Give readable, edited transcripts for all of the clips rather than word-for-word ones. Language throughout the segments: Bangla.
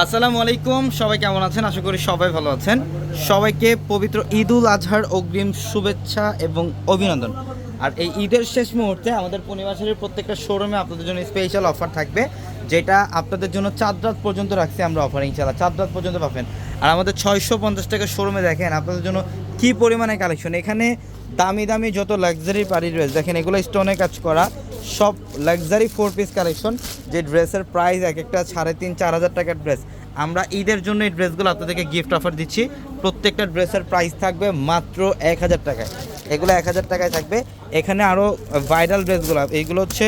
আসসালামু আলাইকুম, সবাই কেমন আছেন? আশা করি সবাই ভালো আছেন। সবাইকে পবিত্র ঈদ উল আজহার অগ্রিম শুভেচ্ছা এবং অভিনন্দন। আর এই ঈদের শেষ মুহূর্তে আমাদের পূর্ণিমাশালীর প্রত্যেকটা শোরুমে আপনাদের জন্য স্পেশাল অফার থাকবে, যেটা আপনাদের জন্য চাঁদ রাত পর্যন্ত রাখছি আমরা অফার। ইনশাআল্লাহ চাঁদ রাত পর্যন্ত পাবেন। আর আমাদের 650 টাকা শোরুমে দেখেন আপনাদের জন্য কী পরিমাণে কালেকশন। এখানে দামি দামি যত লাক্সারি পার্টি ড্রেস দেখেন, এগুলো স্টোনে কাজ করা, সব লাক্সারি 4 পিস কালেকশন। যে ড্রেসের প্রাইস এক একটা 3,500-4,000 টাকার ড্রেস। আমরা ঈদের জন্য এই ড্রেসগুলো আপনাদেরকে গিফট অফার দিচ্ছি। প্রত্যেকটা ড্রেসের প্রাইস থাকবে মাত্র 1,000 টাকায়। এগুলো 1,000 টাকায় থাকবে। এখানে আরও ভাইরাল ড্রেসগুলো, এইগুলো হচ্ছে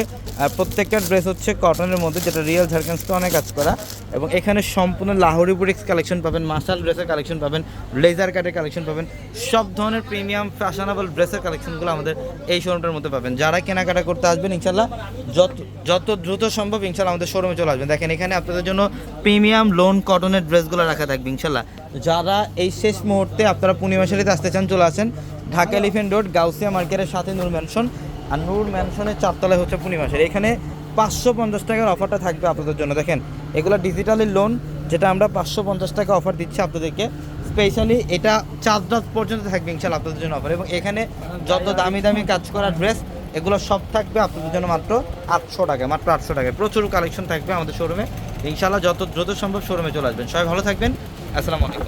প্রত্যেকটা ড্রেস হচ্ছে কটনের মধ্যে, যেটা রিয়েল ঝাড়খান্ড স্টোনে কাজ করা। এবং এখানে সম্পূর্ণ লাহোরি বুটিক্স কালেকশন পাবেন, মার্শাল ড্রেসের কালেকশন পাবেন, লেজার কাটের কালেকশন পাবেন। সব ধরনের প্রিমিয়াম ফ্যাশনেবল ড্রেসের কালেকশনগুলো আমাদের এই শোরুমটার মধ্যে পাবেন। যারা কেনাকাটা করতে আসবেন ইনশাল্লাহ যত দ্রুত সম্ভব ইনশাল্লাহ আমাদের শোরুমে চলে আসবেন। দেখেন এখানে আপনাদের জন্য প্রিমিয়াম লোন কটনের ড্রেসগুলো রাখা থাকবে ইনশাল্লাহ। যারা এই শেষ মুহূর্তে আপনারা পূর্ণিমাশালীতে আসতে চান, চলে আসেন ঢাকা এলিফ্যান্ট রোড গাউসিয়া মার্কেটের সাথে নূর ম্যানশন। আর নূর ম্যানশনের 4 তলায় হচ্ছে পূর্ণিমাশালী। এখানে 550 টাকার অফারটা থাকবে আপনাদের জন্য। দেখেন এগুলো ডিজিটালি লোন, যেটা আমরা 550 টাকা অফার দিচ্ছি আপনাদেরকে স্পেশালি। এটা চাঁদ রাত পর্যন্ত থাকবে ইনশাল্লাহ আপনাদের জন্য অফার। এবং এখানে যত দামি দামি কাজ করা ড্রেস এগুলো সব থাকবে আপনাদের জন্য মাত্র 800 টাকায়, মাত্র 800 টাকায়। প্রচুর কালেকশন থাকবে আমাদের শোরুমে ইনশাল্লাহ। যত দ্রুত সম্ভব শোরুমে চলে আসবেন। সবাই ভালো থাকবেন। আসসালামু আলাইকুম।